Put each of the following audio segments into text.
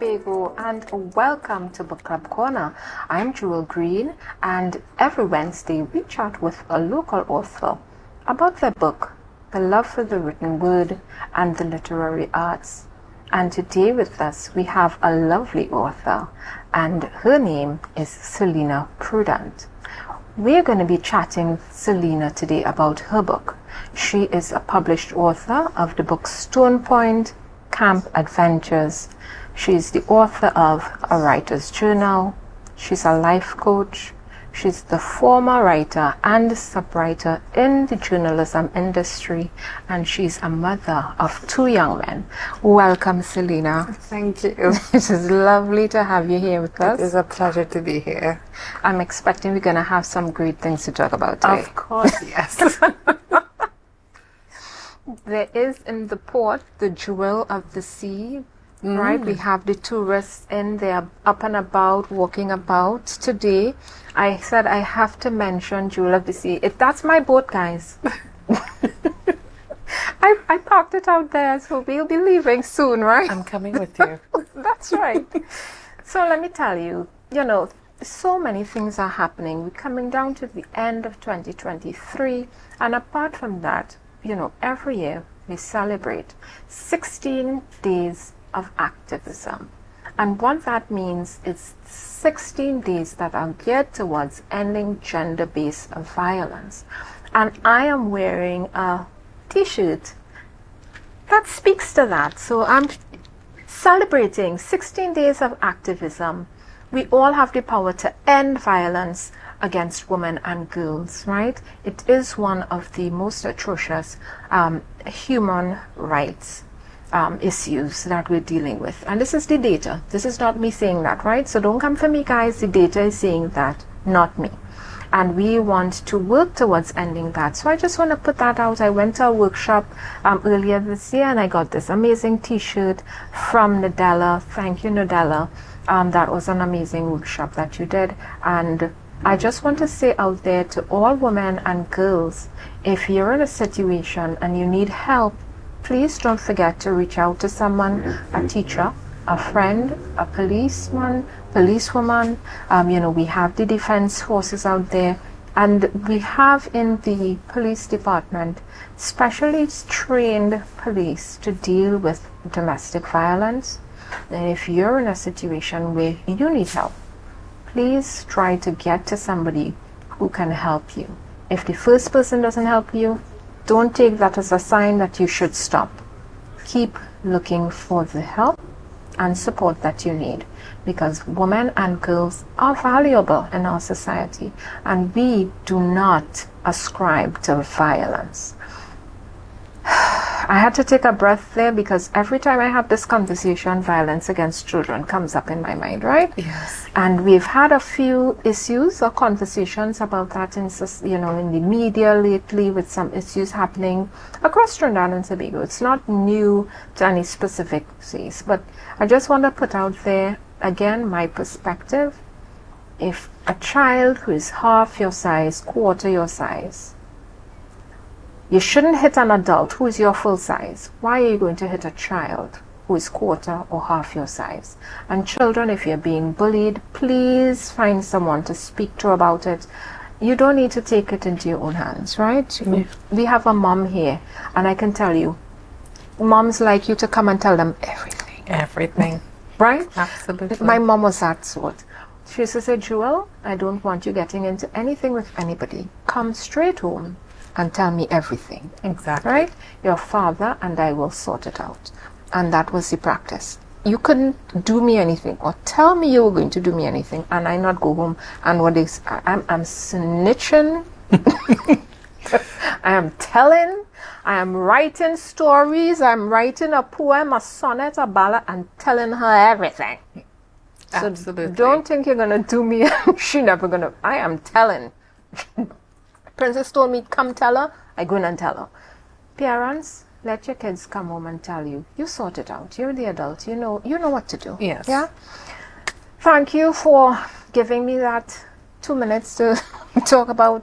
Tobago, and welcome to Book Club Corner. I'm Jewel Green, and every Wednesday we chat with a local author about their book, the love for the written word, and the literary arts. And today with us we have a lovely author, and her name is Selena Prudent. We're going to be chatting with Selena today about her book. She is a published author of the book Stone Point Camp Adventures. She's the author of A Writer's Journal. She's a life coach. She's the former writer and sub-writer in the journalism industry, and she's a mother of 2 young men. Welcome, Selena. Thank you. It is lovely to have you here with us. It is a pleasure to be here. I'm expecting we're going to have some great things to talk about today. Of course, yes. There is in the port the jewel of the sea, right? We have the tourists in there up and about, walking about. Today, I said I have to mention Jewel of the Sea. That's my boat, guys. I parked it out there, so we'll be leaving soon, right? I'm coming with you. That's right. So let me tell you, so many things are happening. We're coming down to the end of 2023, and apart from that, every year we celebrate 16 days of activism. And what that means is 16 days that are geared towards ending gender-based violence. And I am wearing a t-shirt that speaks to that. So I'm celebrating 16 days of activism. We all have the power to end violence against women and girls, right? It is one of the most atrocious human rights issues that we're dealing with. And this is the data. This is not me saying that, right? So don't come for me, guys. The data is saying that, not me. And we want to work towards ending that. So I just want to put that out. I went to a workshop earlier this year, and I got this amazing t-shirt from Nadella. Thank you, Nadella. That was an amazing workshop that you did. And I just want to say out there to all women and girls, if you're in a situation and you need help, please don't forget to reach out to someone, a teacher, a friend, a policeman, policewoman. We have the defense forces out there, and we have in the police department specially trained police to deal with domestic violence. And if you're in a situation where you need help, please try to get to somebody who can help you. If the first person doesn't help you, don't take that as a sign that you should stop. Keep looking for the help and support that you need, because women and girls are valuable in our society, and we do not ascribe to violence. I had to take a breath there, because every time I have this conversation, violence against children comes up in my mind, right? Yes. And we've had a few issues or conversations about that in the media lately, with some issues happening across Trinidad and Tobago. It's not new to any specific case, but I just want to put out there, again, my perspective. If a child who is half your size, quarter your size, you shouldn't hit an adult who is your full size. Why are you going to hit a child who is quarter or half your size? And children, if you're being bullied, please find someone to speak to about it. You don't need to take it into your own hands, right? We have a mom here, and I can tell you, moms like you to come and tell them everything. Everything. Right? Absolutely. My mom was that sort. She used to say, Jewel, I don't want you getting into anything with anybody. Come straight home and tell me everything. Exactly. Right? Your father and I will sort it out. And that was the practice. You couldn't do me anything or tell me you were going to do me anything, and I not go home and I'm snitching. I am telling. I am writing stories. I'm writing a poem, a sonnet, a ballad, and telling her everything. Absolutely. So don't think you're gonna do me. She never gonna. I am telling. Princess told me, come tell her. I go in and tell her. Parents, let your kids come home and tell you. You sort it out. You're the adult. You know what to do. Yes. Yeah? Thank you for giving me that 2 minutes to talk about.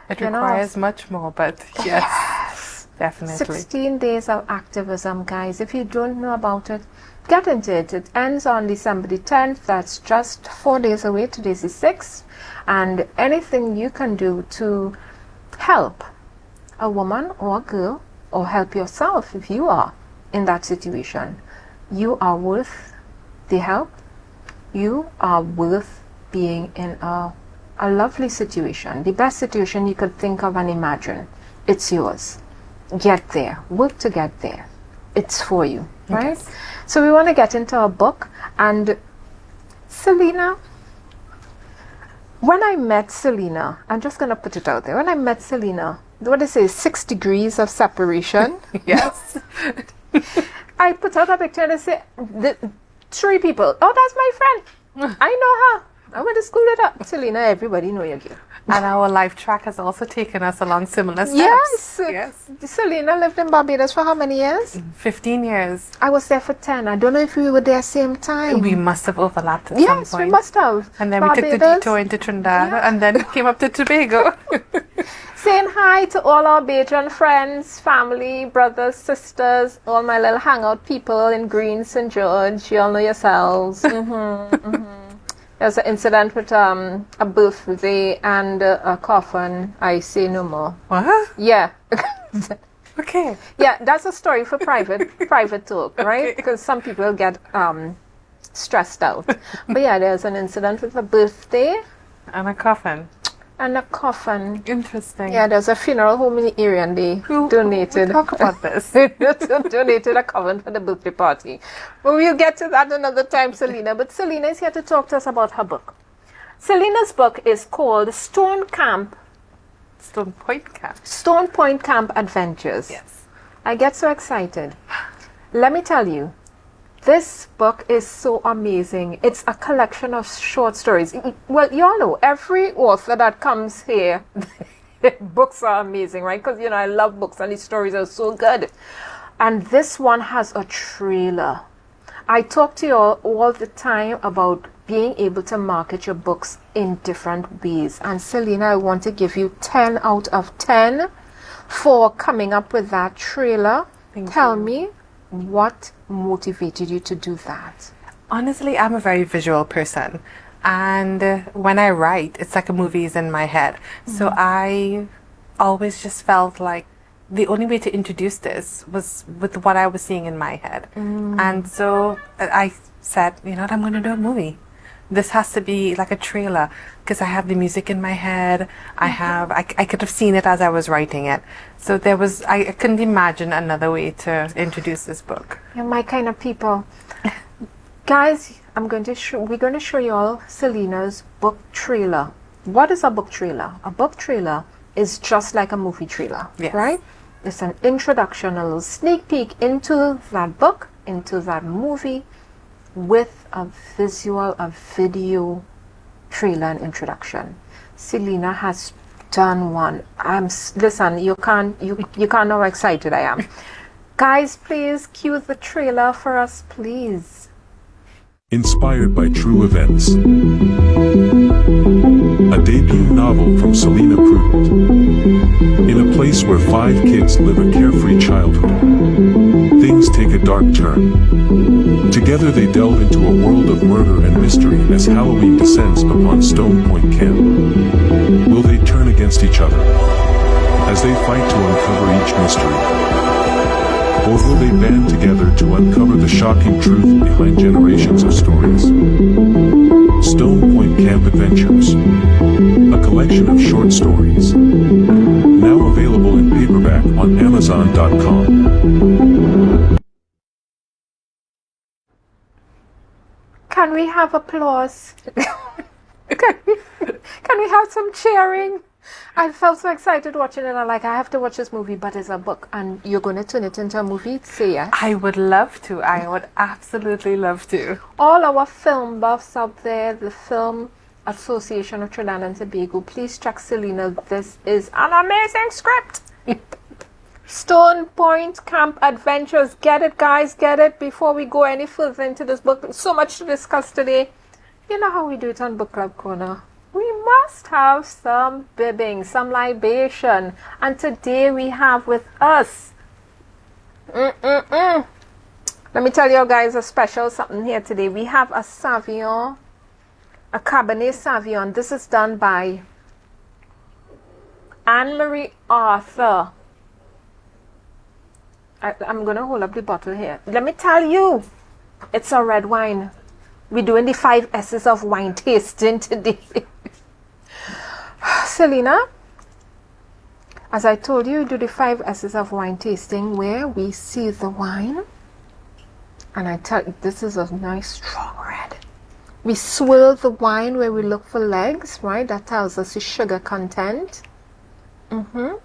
It requires much more, but yes, definitely. 16 days of activism, guys. If you don't know about it, get into it. It ends on December the 10th. That's just 4 days away. Today's the 6th. And anything you can do to help a woman or a girl, or help yourself if you are in that situation, you are worth the help. You are worth being in a lovely situation, the best situation you could think of and imagine. It's yours. Get there. Work to get there. It's for you, right? Yes. So we want to get into our book. And Selena, when I met Selena, I'm just going to put it out there. When I met Selena, what they say, 6 degrees of separation. Yes. I put out a picture and I say, 3 people. Oh, that's my friend. I know her. I went to school with her. Selena, everybody know your girl. And our life track has also taken us along similar steps. Yes. Selena lived in Barbados for how many years? 15 years. I was there for 10. I don't know if we were there same time. We must have overlapped at some point. Yes, we must have. And then Barbados. We took the detour into Trinidad and then came up to Tobago. Saying hi to all our Bajan friends, family, brothers, sisters, all my little hangout people in Green, St. George. You all know yourselves. There was an incident with a birthday and a coffin. I say no more. What? Yeah. Okay. Yeah, that's a story for private talk, right? Because some people get stressed out. But yeah, there's an incident with a birthday. And a coffin. And a coffin. Interesting. Yeah, there's a funeral home in the area and they donated. We'll talk about this. Donated a coffin for the birthday party. But we'll get to that another time, Selena. But Selena is here to talk to us about her book. Selena's book is called Stone Point Camp Adventures. Yes. I get so excited. Let me tell you, this book is so amazing. It's a collection of short stories. Well, you all know, every author that comes here, books are amazing, right? Because, you know, I love books and these stories are so good. And this one has a trailer. I talk to you all the time about being able to market your books in different ways. And Selena, I want to give you 10 out of 10 for coming up with that trailer. Tell me, what motivated you to do that? Honestly, I'm a very visual person. And when I write, it's like a movie is in my head. So I always just felt like the only way to introduce this was with what I was seeing in my head. And so I said, you know what, I'm going to do a movie. This has to be like a trailer because I have the music in my head. I could have seen it as I was writing it. So I couldn't imagine another way to introduce this book. You're my kind of people. Guys, we're going to show you all Selena's book trailer. What is a book trailer? A book trailer is just like a movie trailer, right? It's an introduction, a little sneak peek into that book, into that movie, with a video trailer and introduction. Selena has done one. Listen, you can't know how excited I am. Guys, please cue the trailer for us, please. Inspired by true events. A debut novel from Selena Prudent. In a place where 5 kids live a carefree childhood, things take a dark turn. Together they delve into a world of murder and mystery as Halloween descends upon Stone Point Camp. Will they turn against each other as they fight to uncover each mystery? Or will they band together to uncover the shocking truth behind generations of stories? Stone Point Camp Adventures. A collection of short stories. Now available in paperback on Amazon.com. Can we have applause? Can we have some cheering? I felt so excited watching it. I have to watch this movie, but it's a book, and you're going to turn it into a movie? Say yes. I would love to. I would absolutely love to. All our film buffs out there, the Film Association of Trinidad and Tobago, please check Selena. This is an amazing script. Stone Point Camp Adventures. Get it, guys, get it. Before we go any further into this book, so much to discuss today. You know how we do it on Book Club Corner. We must have some bibbing, some libation. And today we have with us Let me tell you guys a special something here today. We have a Sauvignon, a Cabernet Sauvignon. This is done by Anne-Marie Arthur. I'm going to hold up the bottle here. Let me tell you, it's a red wine. We're doing the 5 S's of wine tasting today. Selena, as I told you, do the 5 S's of wine tasting where we see the wine. And I tell you, this is a nice strong red. We swirl the wine where we look for legs, right? That tells us the sugar content. I'm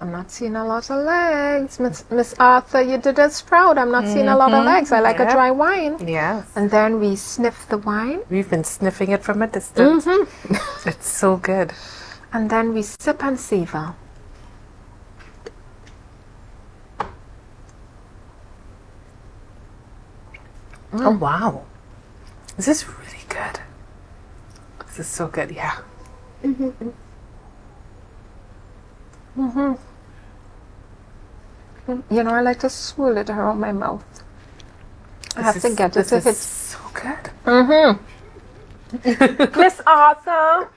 not seeing a lot of legs. Miss Arthur, you did us proud. I'm not seeing a lot of legs. I like a dry wine. Yes. And then we sniff the wine. We've been sniffing it from a distance. It's so good. And then we sip and savor. Oh, wow. This is really good. This is so good, yeah. You know, I like to swirl it around my mouth. I have to get it to hit. This is so good. Miss Arthur,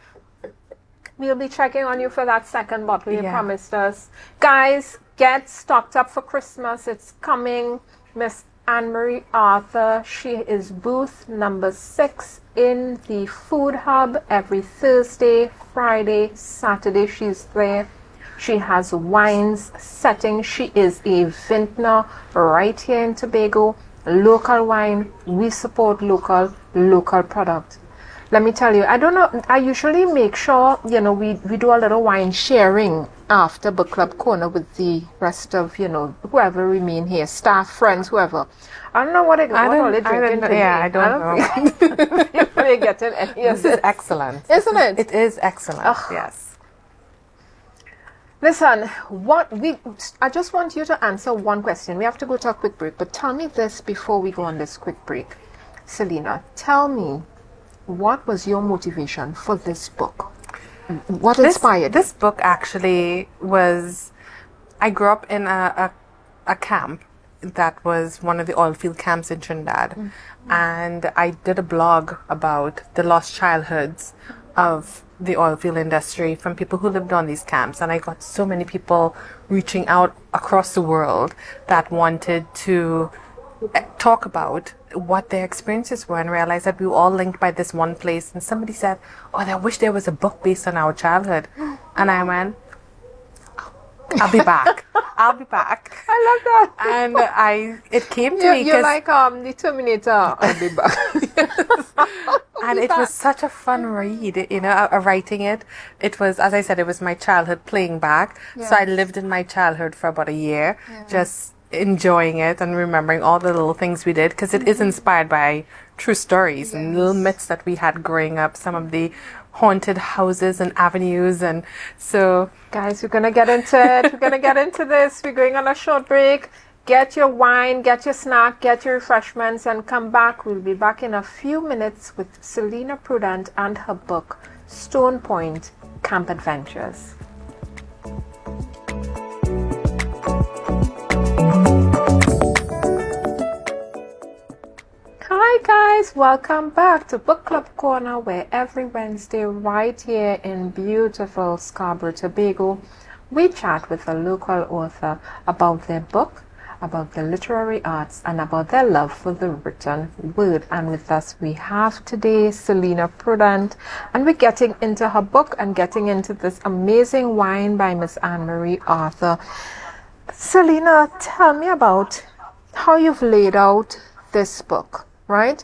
we'll be checking on you for that second bottle you promised us. Guys, get stocked up for Christmas. It's coming. Miss Anne-Marie Arthur, she is booth number 6 in the Food Hub every Thursday, Friday, Saturday. She's there. She has wines setting. She is a vintner right here in Tobago. Local wine. We support local product. Let me tell you, I don't know, I usually make sure, you know, we do a little wine sharing after book club corner with the rest of, you know, whoever remain here, staff, friends, whoever. I don't know what all they're drinking today. Yeah, I don't know. They're getting any of This is excellent. Isn't it? It is excellent, yes. Listen, I just want you to answer one question. We have to go to a quick break, but tell me this before we go on this quick break. Selena, tell me, what was your motivation for this book? What inspired this book actually was, I grew up in a camp that was one of the oil field camps in Trinidad. And I did a blog about the lost childhoods of the oil field industry from people who lived on these camps. And I got so many people reaching out across the world that wanted to talk about what their experiences were, and realized that we were all linked by this one place. And somebody said, oh, I wish there was a book based on our childhood. And I went, I'll be back. I'll be back. I love that. And it came to me. You're like the Terminator. I'll be back. And it was such a fun read, you know, writing it. It was, as I said, it was my childhood playing back. Yes. So I lived in my childhood for about a year, just enjoying it and remembering all the little things we did, because it is inspired by true stories and little myths that we had growing up, some of the haunted houses and avenues. And so, guys, we're gonna get into it. We're gonna get into this. We're going on a short break. Get your wine, get your snack, get your refreshments, and come back. We'll be back in a few minutes with Selena Prudent and her book, Stone Point Camp Adventures. Hi guys, welcome back to Book Club Corner, where every Wednesday right here in beautiful Scarborough, Tobago, we chat with a local author about their book, about the literary arts, and about their love for the written word. And with us we have today Selena Prudent, and we're getting into her book and getting into this amazing wine by Miss Anne-Marie Arthur. Selena, tell me about how you've laid out this book, right?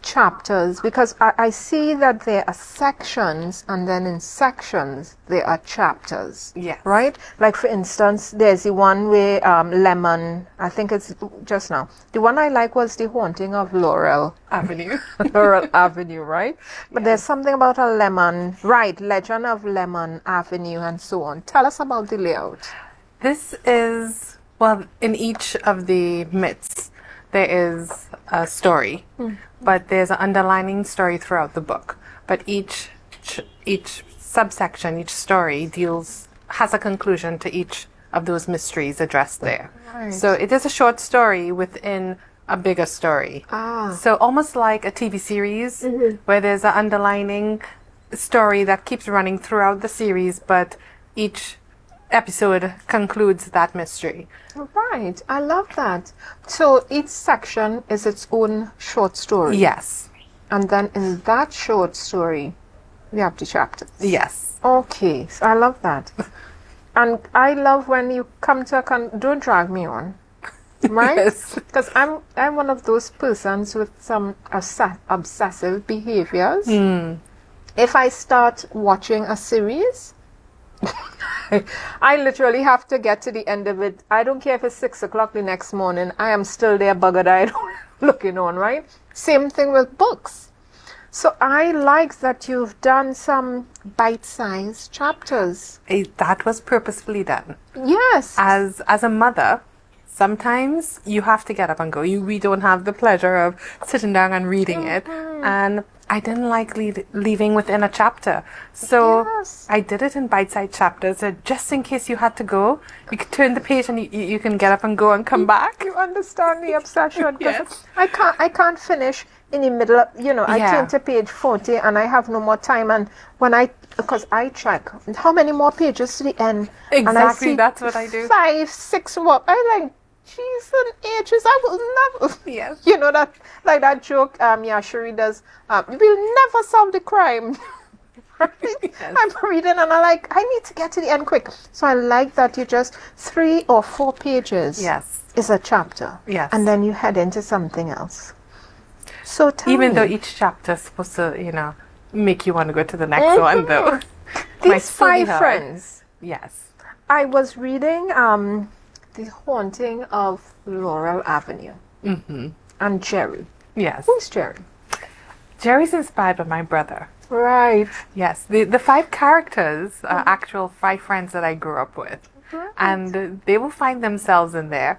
Chapters, because I see that there are sections, and then in sections there are chapters. Yes. Right? Like for instance, there's the one where Lemon, I think it's just now. The one I like was The Haunting of Laurel Avenue. Laurel Avenue, right? But there's something about a lemon, right? Legend of Lemon Avenue and so on. Tell us about the layout. this is, well, in each of the myths, there is a story, but there's an underlining story throughout the book. But each subsection, each story has a conclusion to each of those mysteries addressed there. Right. So it is a short story within a bigger story. Ah. So almost like a TV series where there's an underlining story that keeps running throughout the series, but each episode concludes that mystery. Right. I love that. So each section is its own short story. Yes. And then in that short story, we have the chapters. Yes. Okay. So I love that. And I love when you come to don't drag me on. Right? Yes. Because I'm one of those persons with some obsessive behaviors. If I start watching a series, I literally have to get to the end of it. I don't care if it's 6 o'clock the next morning. I am still there buggered-eyed looking on, right? Same thing with books. So I like that you've done some bite-sized chapters. That was purposefully done. Yes. As a mother, sometimes you have to get up and go. We don't have the pleasure of sitting down and reading it. And I didn't like leaving within a chapter. So Yes. I did it in bite-sized chapters. So just in case you had to go, you could turn the page and you can get up and go and come back. You understand the obsession? 'Cause Yes. I can't finish in the middle of, I Yeah. turn to page 40 and I have no more time. And because I check how many more pages to the end. And I Exactly, see that's what I do. 5, 6 more. I like, Jeez and H's, I will never. Yes. You know that, like that joke, Yashiri does. We'll never solve the crime. Right? Yes. I'm reading and I'm like, I need to get to the end quick. So I like that you just 3 or 4 pages. Yes. Is a chapter. Yes. And then you head into something else. So tell Even me, though each chapter is supposed to, make you want to go to the next one, though. Might these still be 5 hard. friends. Yes. I was reading The Haunting of Laurel Avenue. And Jerry. Yes. Who's Jerry? Jerry's inspired by my brother. Right. Yes. The 5 characters are actual 5 friends that I grew up with. And they will find themselves in there.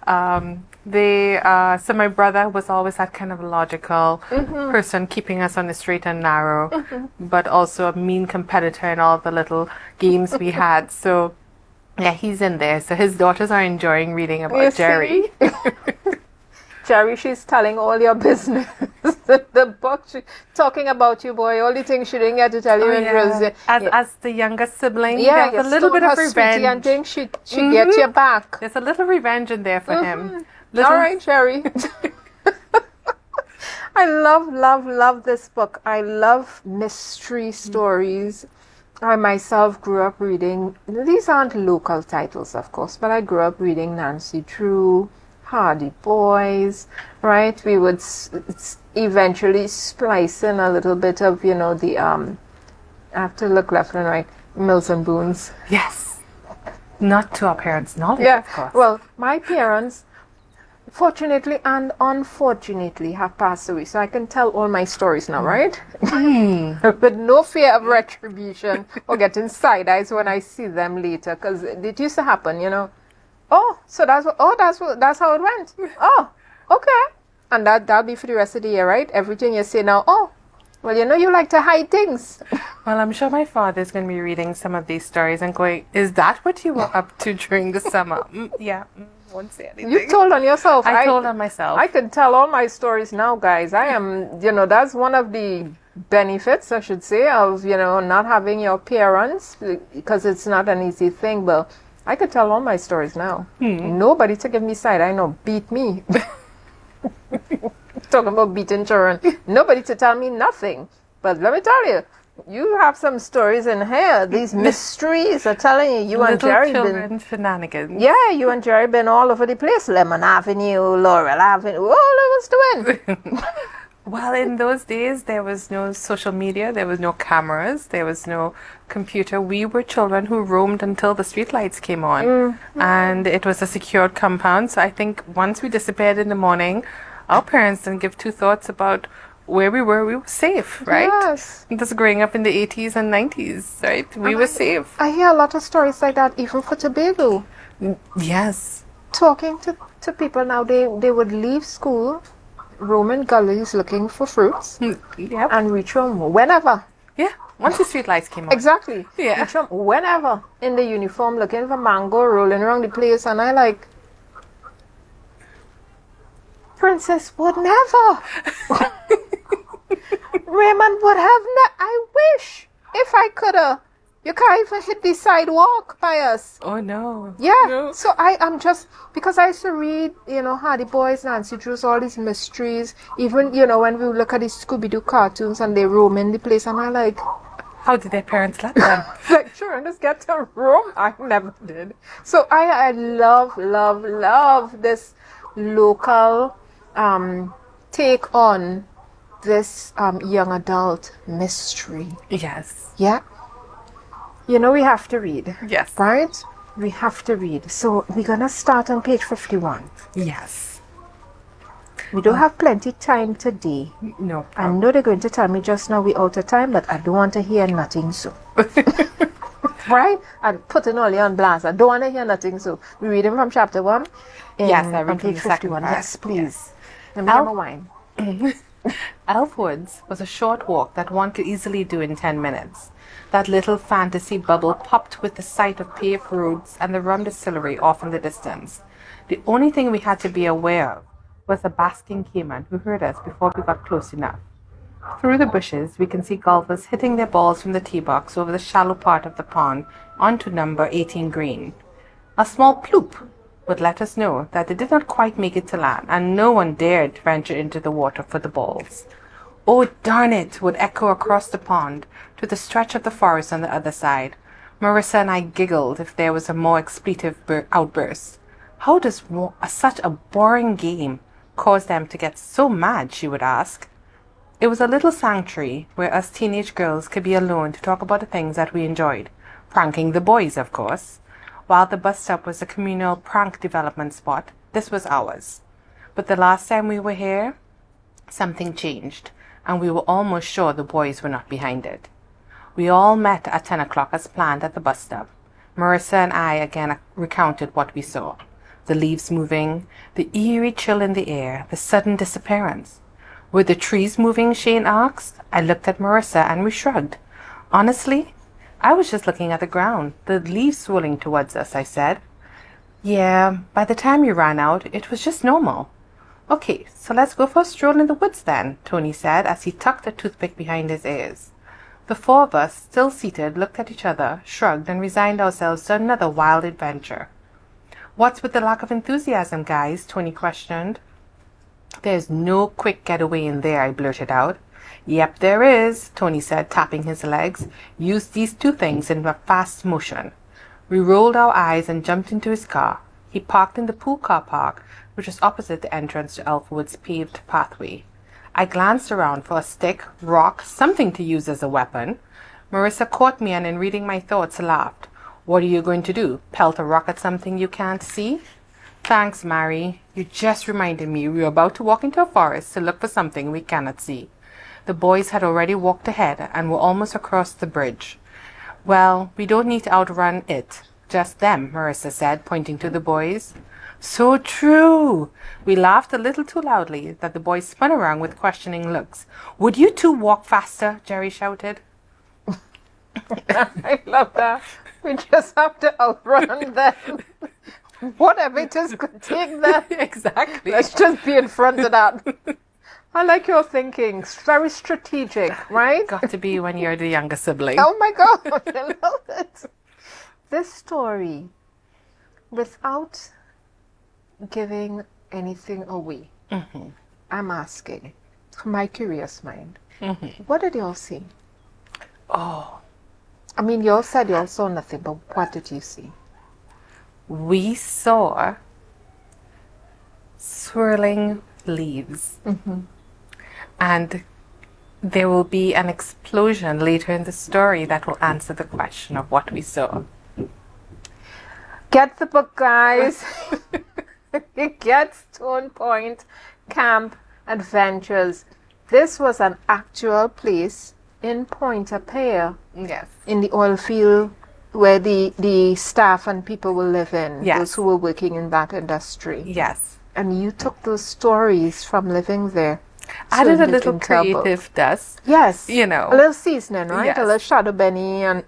So my brother was always that kind of logical person keeping us on the straight and narrow, but also a mean competitor in all the little games we had. So yeah, he's in there. So his daughters are enjoying reading about You Jerry. see? Jerry, she's telling all your business. The book, talking about you, boy. All the things she didn't get to tell you in Brazil. As the youngest sibling, Yeah, there's a little bit of revenge. And think she gets your back. There's a little revenge in there for him. All right, Jerry. I love this book. I love mystery stories. I myself grew up reading, these aren't local titles, of course, but I grew up reading Nancy Drew, Hardy Boys, right? We would eventually splice in a little bit of, I have to look left and right, Mills and Boons. Yes. Not to our parents' knowledge, Yeah, of course. well, my parents, fortunately and unfortunately, have passed away, so I can tell all my stories now, right? With no fear of retribution or getting side eyes when I see them later, because it used to happen, Oh, so that's how it went. Oh, okay, and that'll be for the rest of the year, right? Everything you say now. Oh, well, you like to hide things. Well, I'm sure my father's going to be reading some of these stories and going, is that what you were up to during the summer? Won't say anything. You told on yourself. I told on myself. I can tell all my stories now, guys. I am, that's one of the benefits, I should say, of, not having your parents, because it's not an easy thing, but I could tell all my stories now. Nobody to give me side. I know, beat me. Talking about beating children. Nobody to tell me nothing. But let me tell you, you have some stories in here. These mysteries are telling you and Jerry children shenanigans. Yeah, you and Jerry been all over the place. Lemon Avenue, Laurel Avenue, all I was doing. Well, in those days, there was no social media, there was no cameras, there was no computer. We were children who roamed until the streetlights came on. And it was a secured compound. So I think once we disappeared in the morning, our parents didn't give 2 thoughts about where we were safe, right? Yes. Just growing up in the 80s and 90s, right? We were safe. I hear a lot of stories like that, even for Tobago. Yes. Talking to people now, they would leave school, roam in gullies looking for fruits, Yep. and reach home whenever. Yeah, once the street lights came on. Exactly. Yeah. We jump whenever in the uniform looking for mango, rolling around the place, and I like, Princess would never. Raymond would have I wish if I could have. You can't even hit the sidewalk by us. Oh no. Yeah. No. So I'm just, because I used to read, Hardy Boys, Nancy Drews, all these mysteries. Even, when we look at the Scooby-Doo cartoons and they roam in the place, and I like, How did their parents let them? like, children just get to roam. I never did. So I love, love, love this local take on this young adult mystery. Yes. Yeah. We have to read. Yes. Right? We have to read. So we're going to start on page 51. Yes. We don't have plenty time today. No I problem. know they're going to tell me just now we're out of time, but I don't want to hear nothing so. Right? I'm putting all you on blast. I don't want to hear nothing so. We're reading from chapter 1. Yes, I read on from page the second 51. part. Yes, please. Yes. Let me have my wine. Elf Woods was a short walk that one could easily do in 10 minutes. That little fantasy bubble popped with the sight of paved roads and the rum distillery off in the distance. The only thing we had to be aware of was a basking caiman who heard us before we got close enough. Through the bushes, we can see golfers hitting their balls from the tee box over the shallow part of the pond onto number 18 green. A small ploop would let us know that they did not quite make it to land, and no one dared venture into the water for the balls. "Oh, darn it!" would echo across the pond to the stretch of the forest on the other side. Marissa and I giggled if there was a more expletive outburst. "How does such a boring game cause them to get so mad?" she would ask. It was a little sanctuary where us teenage girls could be alone to talk about the things that we enjoyed. Pranking the boys, of course. While the bus stop was a communal prank development spot, this was ours. But the last time we were here, something changed, and we were almost sure the boys were not behind it. We all met at 10 o'clock as planned at the bus stop. Marissa and I again recounted what we saw. The leaves moving, the eerie chill in the air, the sudden disappearance. "Were the trees moving?" Shane asked. I looked at Marissa and we shrugged. "Honestly, I was just looking at the ground, the leaves swirling towards us," I said. "Yeah, by the time you ran out, it was just normal." "Okay, so let's go for a stroll in the woods then," Tony said as he tucked a toothpick behind his ears. The four of us, still seated, looked at each other, shrugged, and resigned ourselves to another wild adventure. "What's with the lack of enthusiasm, guys?" Tony questioned. "There's no quick getaway in there," I blurted out. "Yep, there is," Tony said, tapping his legs. "Use these two things in a fast motion." We rolled our eyes and jumped into his car. He parked in the pool car park, which was opposite the entrance to Elfwood's paved pathway. I glanced around for a stick, rock, something to use as a weapon. Marissa caught me and, in reading my thoughts, laughed. "What are you going to do? Pelt a rock at something you can't see?" "Thanks, Mary. You just reminded me we were about to walk into a forest to look for something we cannot see." The boys had already walked ahead and were almost across the bridge. "Well, we don't need to outrun it. Just them," Marissa said, pointing to the boys. "So true!" We laughed a little too loudly that the boys spun around with questioning looks. "Would you two walk faster?" Jerry shouted. I love that. We just have to outrun them. Whatever it is could take them. Exactly. Let's just be in front of that. I like your thinking. It's very strategic, right? Got to be when you're the younger sibling. Oh my God, I love it. This story, without giving anything away, I'm asking, from my curious mind, what did y'all see? Oh, I mean, y'all said y'all saw nothing, but what did you see? we saw swirling leaves. And there will be an explosion later in the story that will answer the question of what we saw. Get the book, guys. Get Stone Point Camp Adventures. This was an actual place in Pointe-à-Pierre, Yes. in the oil field where the staff and people will live in, Yes. those who were working in that industry. Yes. And you took those stories from living there Added so a you little can tell both. creative dust. Yes. You know. A little seasoning, right? Yes. A little shadow benny and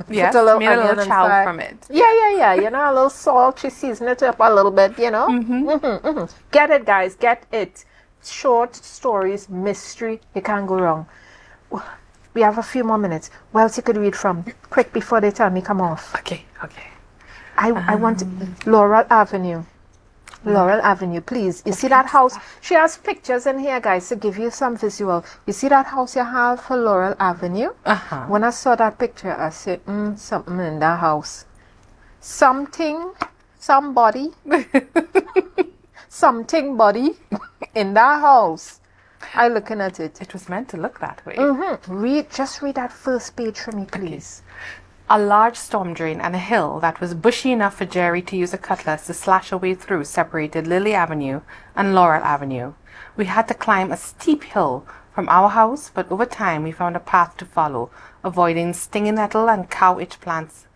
Yes, put a little made a onion little and chow fry. from it. Yeah. You know, a little salt. She seasoned it up a little bit, you know. Get it, guys. Get it. Short stories, mystery. You can't go wrong. We have a few more minutes. What else you could read from? Quick before they tell me come off. Okay. I want Laurel Avenue. Laurel Avenue, please. You see that house? She has pictures in here, guys, to give you some visual. You see that house you have for Laurel Avenue? When I saw that picture, I said, something in that house. Somebody, something body in that house. I looking at it. It was meant to look that way. Just read that first page for me, please. A large storm drain and a hill that was bushy enough for Jerry to use a cutlass to slash a way through separated Lily Avenue and Laurel Avenue. We had to climb a steep hill from our house, but over time we found a path to follow, avoiding stinging nettle and cow itch plants.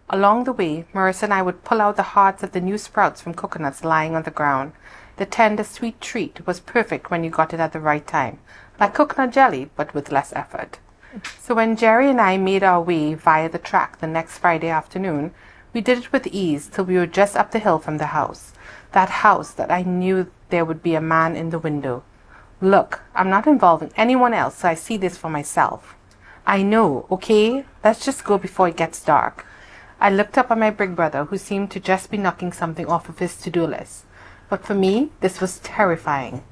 Along the way, Marissa and I would pull out the hearts of the new sprouts from coconuts lying on the ground. The tender, sweet treat was perfect when you got it at the right time, like coconut jelly, but with less effort. So when Jerry and I made our way via the track the next Friday afternoon, we did it with ease till we were just up the hill from the house. That house that I knew there would be a man in the window. Look, I'm not involving anyone else, so I see this for myself. I know, okay? Let's just go before it gets dark. I looked up at my big brother, who seemed to just be knocking something off of his to-do list. But for me, this was terrifying.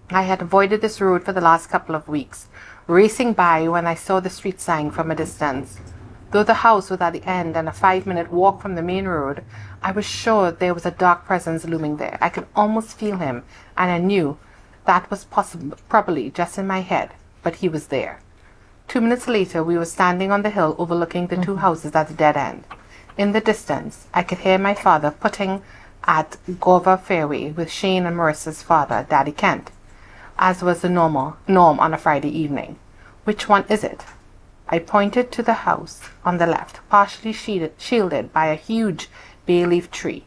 I had avoided this road for the last couple of weeks, racing by when I saw the street sign from a distance. Though the house was at the end and a 5-minute walk from the main road, I was sure there was a dark presence looming there. I could almost feel him, and I knew that was probably just in my head, but he was there. 2 minutes later, we were standing on the hill overlooking the two houses at the dead end. In the distance, I could hear my father putting at Gova Fairway with Shane and Marissa's father, Daddy Kent, as was the norm on a Friday evening. Which one is it? I pointed to the house on the left, partially shielded by a huge bay leaf tree.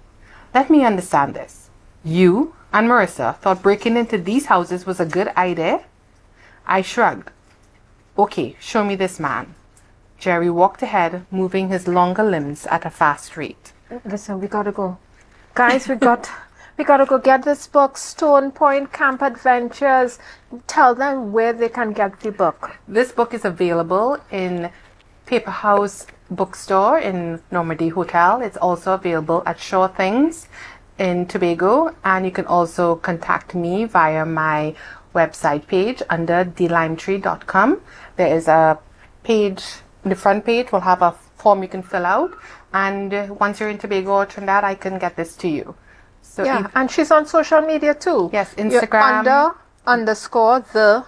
Let me understand this. You and Marissa thought breaking into these houses was a good idea? I shrugged. Okay, show me this man. Jerry walked ahead, moving his longer limbs at a fast rate. Listen, we gotta go. Guys, we gotta go get this book, Stone Point Camp Adventures. Tell them where they can get the book. This book is available in Paper House Bookstore in Normandy Hotel. It's also available at Sure Things in Tobago, and you can also contact me via my website page under thelimetree.com. There is a page, the front page will have a form you can fill out, and once you're in Tobago or Trinidad, I can get this to you. So yeah, and she's on social media too. Yes, Instagram. Underscore the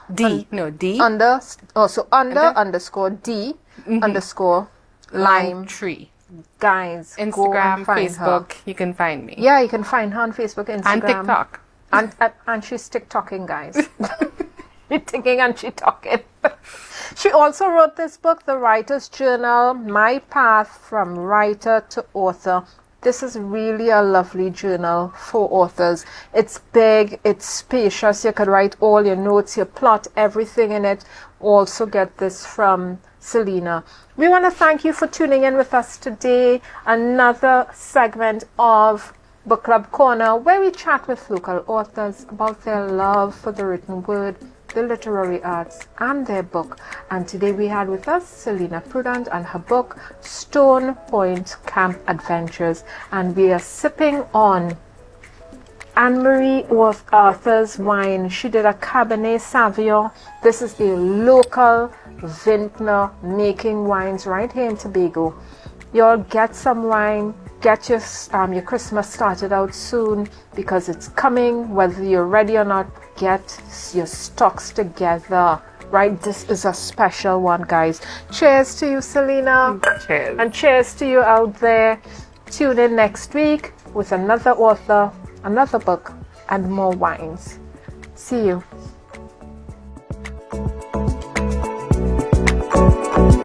underscore D underscore Lime Tree. Guys, Instagram, go and Facebook, her. You can find me. Yeah, you can find her on Facebook, Instagram, and TikTok. And she's TikToking, guys. She's thinking and she's talking. She also wrote this book, The Writer's Journal, My Path from Writer to Author. This is really a lovely journal for authors. It's big, it's spacious. You could write all your notes, your plot, everything in it. Also get this from Selena. We want to thank you for tuning in with us today. Another segment of Book Club Corner, where we chat with local authors about their love for the written word, the literary arts, and their book. And today we had with us Selena Prudent and her book Stone Point Camp Adventures, and we are sipping on Anne-Marie Arthur's wine. She did a Cabernet Sauvignon. This is a local vintner making wines right here in Tobago. Y'all get some wine. Get your Christmas started out soon, because it's coming. Whether you're ready or not, get your stocks together. Right, this is a special one, guys. Cheers to you, Selena. Cheers. And cheers to you out there. Tune in next week with another author, another book, and more wines. See you.